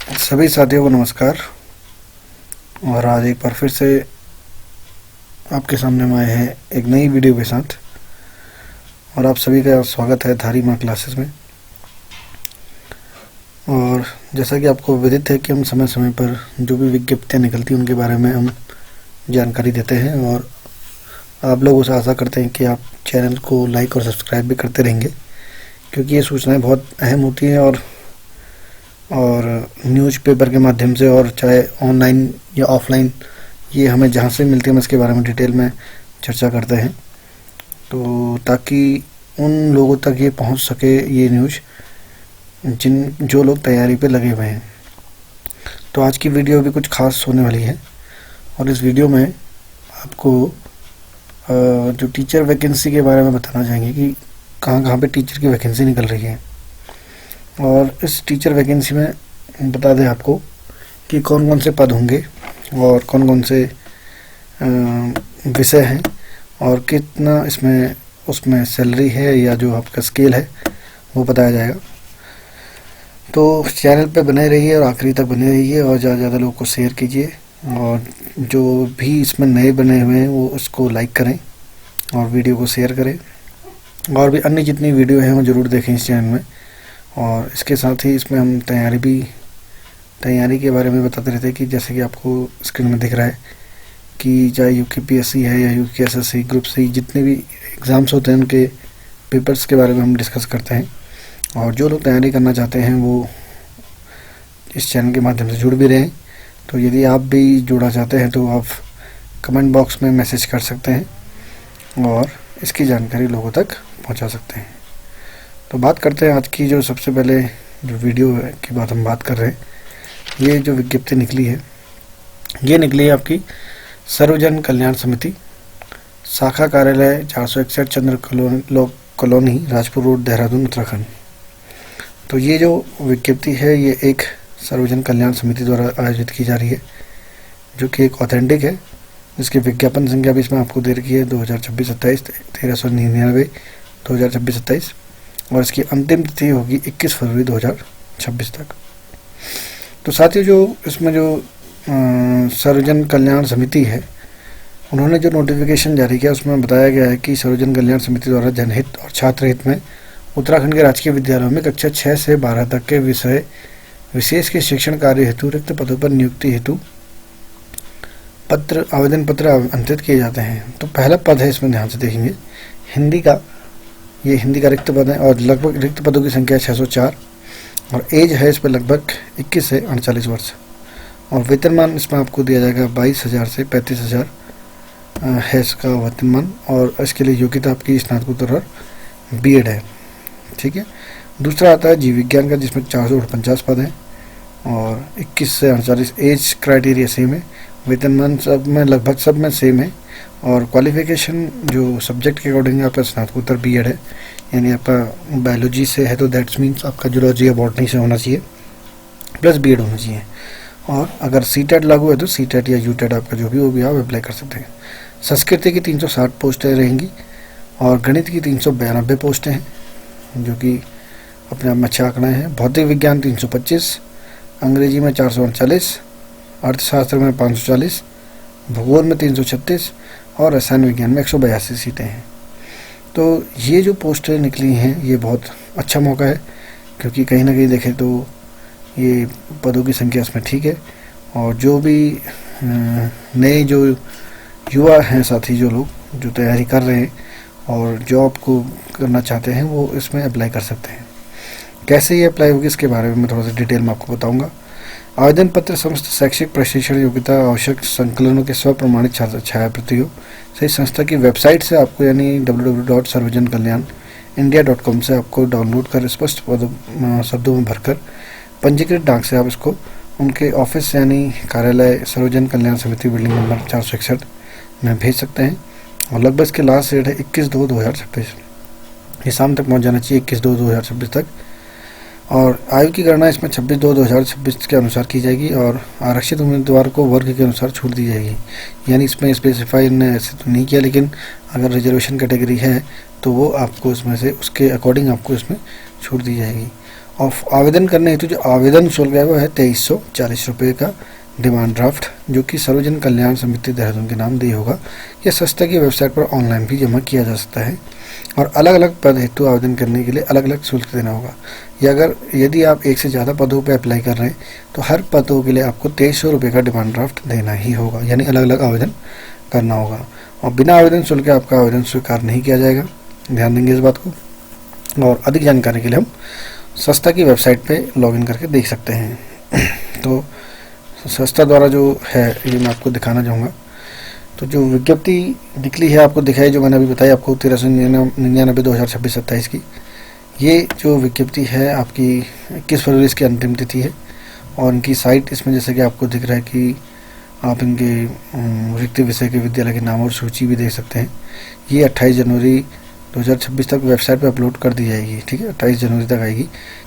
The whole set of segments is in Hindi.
सभी साथियों को नमस्कार। और आज एक बार फिर से आपके सामने हम आए हैं एक नई वीडियो के साथ। और आप सभी का स्वागत है धारी माँ क्लासेस में। और जैसा कि आपको विदित है कि हम समय समय पर जो भी विज्ञप्तियाँ निकलती हैं उनके बारे में हम जानकारी देते हैं, और आप लोगों से आशा करते हैं कि आप चैनल को लाइक और सब्सक्राइब भी करते रहेंगे, क्योंकि ये सूचनाएं बहुत अहम होती हैं। और न्यूज़पेपर के माध्यम से, और चाहे ऑनलाइन या ऑफलाइन, ये हमें जहाँ से मिलती है हम इसके बारे में डिटेल में चर्चा करते हैं, तो ताकि उन लोगों तक ये पहुँच सके ये न्यूज़ जो लोग तैयारी पे लगे हुए हैं। तो आज की वीडियो भी कुछ खास होने वाली है, और इस वीडियो में आपको जो टीचर वैकेंसी के बारे में बताना चाहेंगे कि कहाँ कहाँ पे टीचर की वैकेंसी निकल रही है। और इस टीचर वैकेंसी में बता दें आपको कि कौन कौन से पद होंगे और कौन कौन से विषय हैं, और कितना उसमें सैलरी है या जो आपका स्केल है वो बताया जाएगा। तो चैनल पे बने रहिए और आखिरी तक बने रहिए, और ज़्यादा से ज़्यादा लोगों को शेयर कीजिए, और जो भी इसमें नए बने हुए हैं वो उसको लाइक करें और वीडियो को शेयर करें। और भी अन्य जितनी वीडियो हैं वो ज़रूर देखें इस चैनल में। और इसके साथ ही इसमें हम तैयारी के बारे में बताते रहते हैं, कि जैसे कि आपको स्क्रीन में दिख रहा है कि चाहे यूकेपीएससी है या यूकेएसएससी, ग्रुप सी, जितने भी एग्ज़ाम्स होते हैं उनके पेपर्स के बारे में हम डिस्कस करते हैं। और जो लोग तैयारी करना चाहते हैं वो इस चैनल के माध्यम से जुड़ भी रहें। तो यदि आप भी जुड़ना चाहते हैं तो आप कमेंट बॉक्स में मैसेज कर सकते हैं और इसकी जानकारी लोगों तक पहुंचा सकते हैं। तो बात करते हैं आज की जो सबसे पहले जो वीडियो की बात हम बात कर रहे हैं। ये जो विज्ञप्ति निकली है, ये निकली है आपकी सर्वजन कल्याण समिति, शाखा कार्यालय 461 चंद्र कॉलोनी, राजपुर रोड, देहरादून, उत्तराखंड। तो ये जो विज्ञप्ति है ये एक सर्वजन कल्याण समिति द्वारा आयोजित की जा रही है, जो कि एक ऑथेंटिक है, जिसकी विज्ञापन संख्या भी इसमें आपको दे रखी है 2026-27, 1399 2026-27, और इसकी अंतिम तिथि होगी 21 फरवरी 2026 तक। तो साथियों, जो इसमें जो सर्वजन कल्याण समिति है, उन्होंने जो नोटिफिकेशन जारी किया उसमें बताया गया है कि सर्वजन कल्याण समिति द्वारा जनहित और छात्र हित में उत्तराखंड के राजकीय विद्यालयों में कक्षा 6 से 12 तक के विषय विशेष के शिक्षण कार्य हेतु रिक्त पदों पर नियुक्ति हेतु आवेदन पत्र आमंत्रित किए जाते हैं। तो पहला पद है, इसमें ध्यान से देखेंगे, हिंदी का रिक्त पद है, और लगभग रिक्त पदों की संख्या 604, और एज है इस पर लगभग 21 से 48 वर्ष। और वेतनमान इसमें आपको दिया जाएगा 22,000 से 35,000 है इसका वेतनमान, और इसके लिए योग्यता आपकी स्नातकोत्तर और बीएड है। ठीक है। दूसरा आता है जीव विज्ञान का, जिसमें 449 पद हैं और 21 से 48 एज क्राइटेरिया सेम है। वेतनमान सब में लगभग सब में सेम है, और क्वालिफिकेशन जो सब्जेक्ट के अकॉर्डिंग आपका स्नातकोत्तर बीएड है, यानी आपका बायोलॉजी से है तो दैट्स मीन्स आपका जूलॉजी या बॉटनी से होना चाहिए प्लस बीएड होना चाहिए। और अगर सीटेट लागू है तो सीटेट या यूटेट आपका जो भी वो भी आप अप्लाई कर सकते हैं। संस्कृत की 360 पोस्टें रहेंगी, और गणित की 392 पोस्टें हैं, जो कि अपने आप में अच्छा आंकड़ा है। भौतिक विज्ञान 325, अंग्रेजी में 439, अर्थशास्त्र में 540, भूगोल में 336, और रसायन विज्ञान में 182 सीटें हैं। तो ये जो पोस्टें निकली हैं ये बहुत अच्छा मौका है, क्योंकि कहीं ना कहीं देखें तो ये पदों की संख्या इसमें ठीक है। और जो भी नए जो युवा हैं साथी, जो लोग जो तैयारी कर रहे हैं और जॉब को करना चाहते हैं, वो इसमें अप्लाई कर सकते हैं। कैसे ये अप्लाई होगी इसके बारे में मैं थोड़ा सा डिटेल में आपको बताऊंगा। आवेदन पत्र समस्त शैक्षिक प्रशिक्षण योग्यता आवश्यक संकलनों के स्व प्रमाणित छाया प्रतियों से संस्था की वेबसाइट से आपको, यानी www.sarvajankalyanindia.com से आपको डाउनलोड कर स्पष्ट शब्दों में भरकर पंजीकृत डाक से आप इसको उनके ऑफिस यानी कार्यालय सर्वजन कल्याण समिति, बिल्डिंग नंबर 461 में भेज सकते हैं। और लगभग इसके लास्ट डेट है 21/2/2026। ये शाम तक पहुँच जाना चाहिए 21/2/2026 तक। और आयु की गणना इसमें 26/2/2026 के अनुसार की जाएगी, और आरक्षित उम्मीदवार को वर्ग के अनुसार छूट दी जाएगी। यानी इसमें स्पेसिफाई ने ऐसे तो नहीं किया, लेकिन अगर रिजर्वेशन कैटेगरी है तो वो आपको इसमें से उसके अकॉर्डिंग आपको इसमें छूट दी जाएगी। आवेदन करने हेतु जो आवेदन शुल्क है वो है 2340 रुपये का डिमांड ड्राफ्ट, जो कि सर्वजन कल्याण समिति देहरादून के नाम दिए होगा। यह संस्था की वेबसाइट पर ऑनलाइन भी जमा किया जा सकता है और अलग अलग पद हेतु आवेदन करने के लिए अलग अलग शुल्क देना होगा। यदि आप एक से ज़्यादा पदों पर अप्लाई कर रहे हैं तो हर पदों के लिए आपको 2300 रुपये का डिमांड ड्राफ्ट देना ही होगा, यानी अलग अलग आवेदन करना होगा और बिना आवेदन शुल्क के आपका आवेदन स्वीकार नहीं किया जाएगा। ध्यान देंगे इस बात को। और अधिक जानकारी के लिए हम संस्था की वेबसाइट पे लॉगिन करके देख सकते हैं। तो संस्था द्वारा जो है ये मैं आपको दिखाना चाहूँगा। तो जो विज्ञप्ति निकली है आपको दिखाई, जो मैंने अभी बताई आपको 1399/2026-27 की, ये जो विज्ञप्ति है आपकी 21 फरवरी इसकी अंतिम तिथि है और इनकी साइट इसमें जैसे कि आपको दिख रहा है कि आप इनके रिक्त विषय के विद्यालय के नाम और सूची भी देख सकते हैं। ये 28 जनवरी 2026 तक वेबसाइट पे अपलोड कर दी जाएगी। ठीक है, 28 जनवरी तक आएगी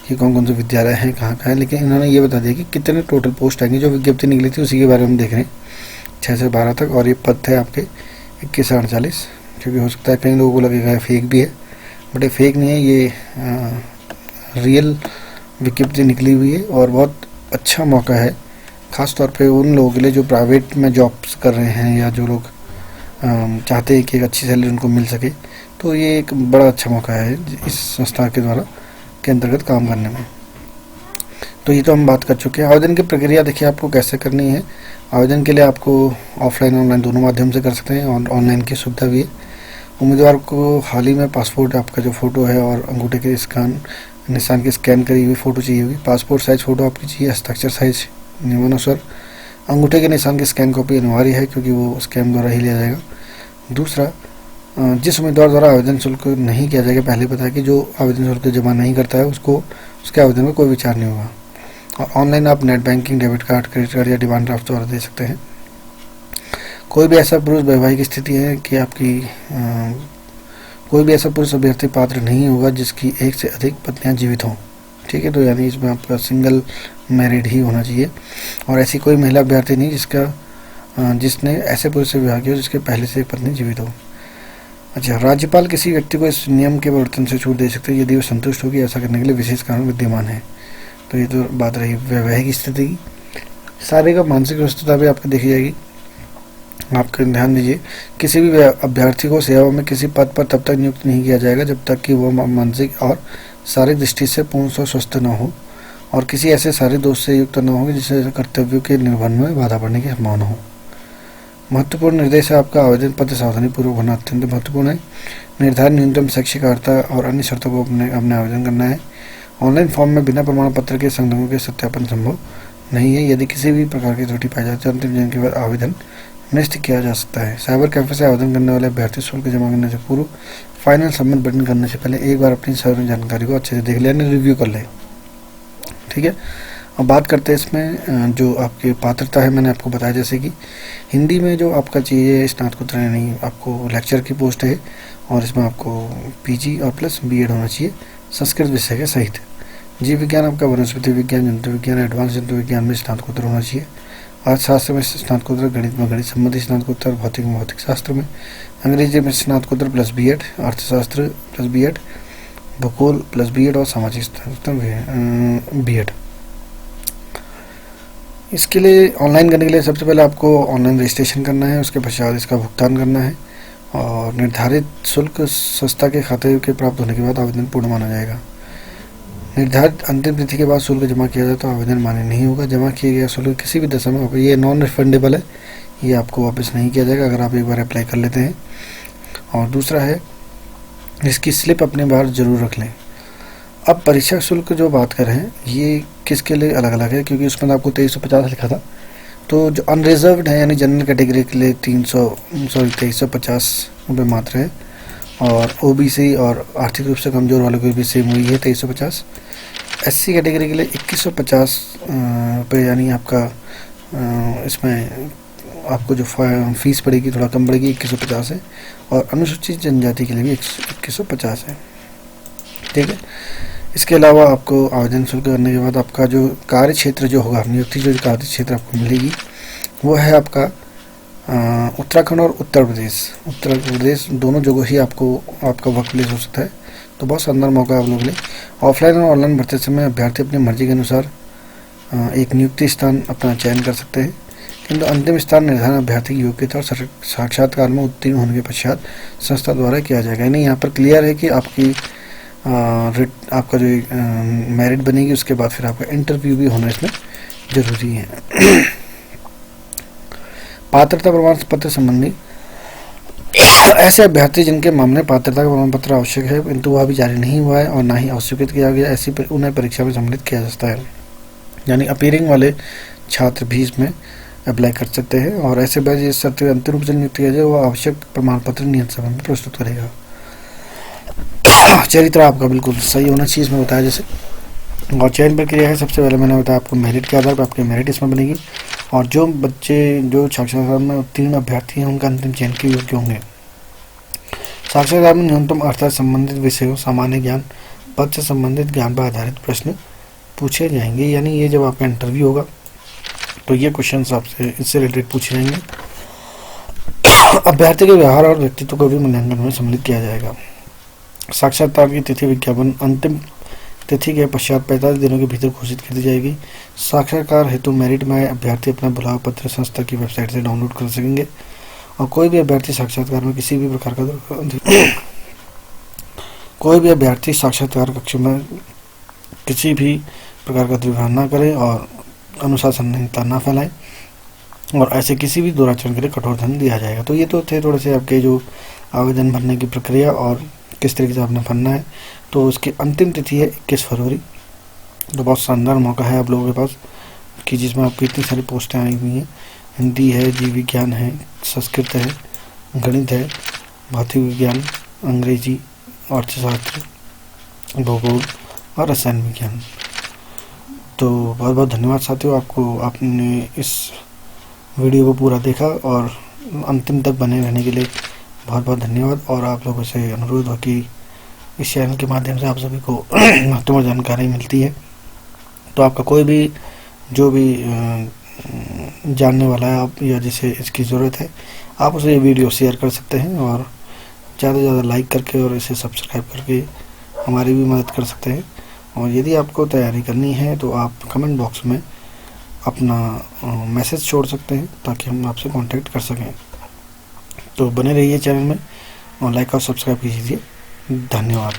कि कौन कौन से विद्यालय हैं, कहाँ कहाँ है। लेकिन इन्होंने ये बता दिया कि कितने टोटल पोस्ट आएंगे। जो विज्ञप्ति निकली थी उसी के बारे में देख रहे हैं, 6 से 12 तक। और ये पद थे आपके 21 से 48, क्योंकि हो सकता है कई लोगों को लगेगा फेक भी है, बट ये फेक नहीं है, ये रियल विज्ञप्ति निकली हुई है और बहुत अच्छा मौका है ख़ास तौर पे उन लोगों के लिए जो प्राइवेट में जॉब्स कर रहे हैं या जो लोग चाहते हैं कि एक अच्छी सैलरी उनको मिल सके। तो ये एक बड़ा अच्छा मौका है इस संस्था के द्वारा के अंतर्गत काम करने में। तो ये तो हम बात कर चुके हैं। आवेदन की प्रक्रिया देखिए आपको कैसे करनी है। आवेदन के लिए आपको ऑफलाइन ऑनलाइन दोनों माध्यम से कर सकते हैं और ऑनलाइन की सुविधा भी है। उम्मीदवार को हाल ही में पासपोर्ट आपका जो फ़ोटो है और अंगूठे के निशान की स्कैन करी हुई फ़ोटो चाहिए होगी। पासपोर्ट साइज़ फ़ोटो आपकी चाहिए, हस्ताक्षर साइज नियमानुसार। अंगूठे के निशान की स्कैन कॉपी अनिवार्य है क्योंकि वो स्कैन द्वारा ही लिया जाएगा। दूसरा, जिस उम्मीदवार द्वारा आवेदन शुल्क नहीं किया जाएगा, पहले बताया कि जो आवेदन शुल्क जमा नहीं करता है उसको उसके आवेदन में कोई विचार नहीं होगा। और ऑनलाइन आप net banking, debit card, credit card या डिमांड ड्राफ्ट द्वारा दे सकते हैं। कोई भी ऐसा पुरुष वैवाहिक स्थिति है कि आपकी कोई भी ऐसा पुरुष अभ्यर्थी पात्र नहीं होगा जिसकी एक से अधिक पत्नियां जीवित हों। ठीक है, तो यानी इसमें आपका सिंगल मैरिड ही होना चाहिए। और ऐसी कोई महिला अभ्यर्थी नहीं जिसने ऐसे पुरुष से विवाह किया जिसके पहले से एक पत्नी जीवित हो। अच्छा, राज्यपाल किसी व्यक्ति को इस नियम के परिवर्तन से छूट दे सकते हैं यदि वो संतुष्ट हो कि ऐसा करने के लिए विशेष कारण विद्यमान है। तो ये तो बात रही वैवाहिक स्थिति की। शारीरिक और मानसिक स्वस्थता भी आपको देखी जाएगी। आपका ध्यान दीजिए, किसी भी अभ्यर्थी को सेवा में किसी पद पर तब तक नियुक्त नहीं किया जाएगा जब तक कि वह मानसिक और शारीरिक दृष्टि से पूर्ण स्वस्थ न हो और किसी ऐसे शारीरिक दोष से युक्त न हो जिससे कर्तव्यों के निर्वहन में बाधा पड़ने की संभावना हो। महत्वपूर्ण निर्देश है आपका आवेदन पत्र सावधानी पूर्वक भरना अत्यंत महत्वपूर्ण है। निर्धारित न्यूनतम शैक्षिक अर्हता और अन्य शर्तों को अपने आवेदन करना है। ऑनलाइन फॉर्म में बिना प्रमाण पत्र के संलग्न के सत्यापन संभव नहीं है। यदि किसी भी प्रकार की त्रुटि पाई जाती है अंतिम दिन के बाद आवेदन निरस्त किया जा सकता है। साइबर कैफे से आवेदन करने वाले अभ्यर्थी शुल्क जमा करने से पूर्व फाइनल सबमिट बटन करने से पहले एक बार अपनी सारी जानकारी को अच्छे से देख लें, रिव्यू कर लें। ठीक है, अब बात करते हैं इसमें जो आपकी पात्रता है। मैंने आपको बताया जैसे कि हिंदी में जो आपका चाहिए स्नातकोत्तर नहीं, आपको लेक्चर की पोस्ट है और इसमें आपको पीजी और प्लस बीएड होना चाहिए संस्कृत विषय के सहित। जीव विज्ञान आपका वनस्पति विज्ञान, जंतु विज्ञान, एडवांस जंतु विज्ञान में स्नातकोत्तर होना चाहिए। अर्थशास्त्र में स्नातकोत्तर, गणित में गणित संबंधी स्नातकोत्तर, भौतिक में भौतिक शास्त्र में, अंग्रेजी में स्नातकोत्तर प्लस बीएड, अर्थशास्त्र प्लस बीएड, भूगोल प्लस बीएड और सामाजिक स्नातकोत्तर बीएड। इसके लिए ऑनलाइन करने के लिए सबसे पहले आपको ऑनलाइन रजिस्ट्रेशन करना है, उसके पश्चात इसका भुगतान करना है और निर्धारित शुल्क संस्था के खाते के प्राप्त होने के बाद आवेदन पूर्ण माना जाएगा। निर्धारित अंतिम तिथि के बाद शुल्क जमा किया जाए तो आवेदन मान्य नहीं होगा। जमा किया गया शुल्क किसी भी दशा में ये नॉन रिफंडेबल है, ये आपको वापस नहीं किया जाएगा अगर आप एक बार अप्लाई कर लेते हैं। और दूसरा है, इसकी स्लिप अपने बाहर जरूर रख लें। अब परीक्षा शुल्क जो बात कर रहे हैं ये किसके लिए अलग अलग है, क्योंकि उसमें आपको 2350 लिखा था। तो जो अनरिजर्व्ड है यानी जनरल कैटेगरी के लिए 2350 रुपये मात्र है और ओबीसी और आर्थिक रूप से कमज़ोर वालों को भी सेम हुई है 2350। एससी कैटेगरी के लिए 2150 रुपये यानी आपका इसमें आपको जो फीस पड़ेगी थोड़ा कम पड़ेगी, 2150 है। और अनुसूचित जनजाति के लिए भी 2150 है। ठीक है, इसके अलावा आपको आवेदन शुल्क करने के बाद आपका जो कार्य क्षेत्र जो होगा, नियुक्ति जो कार्य क्षेत्र आपको मिलेगी वो है आपका उत्तराखंड और उत्तर प्रदेश दोनों जगह ही आपको आपका वर्क प्लेस हो सकता है। तो बहुत शानदार मौका है आप लोगों के लिए। ऑफलाइन और ऑनलाइन भरते समय अभ्यर्थी अपनी मर्जी के अनुसार एक नियुक्ति स्थान अपना चयन कर सकते हैं, किंतु अंतिम स्थान निर्धारण अभ्यर्थी की योग्यता और साक्षात्कार में उत्तीर्ण होने के पश्चात संस्था द्वारा किया जाएगा। यानी यहाँ पर क्लियर है कि आपकी आपका जो मेरिट बनेगी, उसके बाद फिर आपका इंटरव्यू भी होना इसमें जरूरी है। पात्रता प्रमाण पत्र संबंधी ऐसे अभ्यर्थी जिनके मामले पात्रता का प्रमाण पत्र आवश्यक है किंतु वह अभी जारी नहीं हुआ है और ना ही अस्वीकृत किया गया, ऐसी उन्हें परीक्षा में सम्मिलित किया जा सकता है। यानी अपीयरिंग वाले छात्र भी इसमें अप्लाई कर सकते हैं और ऐसे बैच जिस सत्र अंतिम रूप से नियुक्त किया जाए वह आवश्यक प्रमाण पत्र नियत समय में प्रस्तुत करेगा। चरित्र आपका बिल्कुल सही होना चाहिए इसमें बताया जैसे। और चयन प्रक्रिया है, सबसे पहले मैंने बताया आपको मेरिट के आधार पर आपकी मेरिट इसमें बनेगी और जो बच्चे जो साक्षात्कार में उत्तीर्ण अभ्यर्थी हैं उनका अंतिम चयन के योग्य होंगे। साक्षात्कार में न्यूनतम अर्थात संबंधित विषयों, सामान्य ज्ञान, पद से संबंधित ज्ञान पर आधारित प्रश्न पूछे जाएंगे। यानी ये जब आपका इंटरव्यू होगा तो ये क्वेश्चन आपसे इससे रिलेटेड पूछे जाएंगे। अभ्यर्थी के व्यवहार और व्यक्तित्व को भी मूल्यांकन में सम्मिलित किया जाएगा। साक्षात्कार की तिथि विज्ञापन अंतिम तिथि के पश्चात 45 दिनों के भीतर घोषित कर दी जाएगी। साक्षात्कार हेतु मेरिट में अभ्यर्थी अपना बुलावा पत्र संस्था की वेबसाइट से डाउनलोड कर सकेंगे और कोई भी अभ्यर्थी साक्षात्कार कक्ष में किसी भी प्रकार का दुर्व्यवहार न करे और अनुशासनहीनता न फैलाए और ऐसे किसी भी दुराचरण के लिए कठोर दंड दिया जाएगा। तो ये तो थे थोड़े से आपके जो आवेदन भरने की प्रक्रिया और किस तरीके से आपने भरना है। तो उसकी अंतिम तिथि है 21 फरवरी। तो बहुत शानदार मौका है आप लोगों के पास कि जिसमें आपकी इतनी सारी पोस्टें आई हुई हैं। हिंदी है, जीव विज्ञान है, संस्कृत है, गणित है, भौतिक विज्ञान, अंग्रेजी, अर्थशास्त्र, भूगोल और रसायन विज्ञान। तो बहुत बहुत धन्यवाद साथियों, आपने इस वीडियो को पूरा देखा और अंतिम तक बने रहने के लिए बहुत बहुत धन्यवाद। और आप लोगों से अनुरोध हो कि इस चैनल के माध्यम से आप सभी को महत्वपूर्ण जानकारी मिलती है। तो आपका कोई भी जो भी जानने वाला है आप या जिसे इसकी ज़रूरत है, आप उसे ये वीडियो शेयर कर सकते हैं और ज़्यादा से ज़्यादा लाइक करके और इसे सब्सक्राइब करके हमारी भी मदद कर सकते हैं। और यदि आपको तैयारी करनी है तो आप कमेंट बॉक्स में अपना मैसेज छोड़ सकते हैं ताकि हम आपसे कांटेक्ट कर सकें। तो बने रहिए चैनल में और लाइक और सब्सक्राइब कीजिए। धन्यवाद।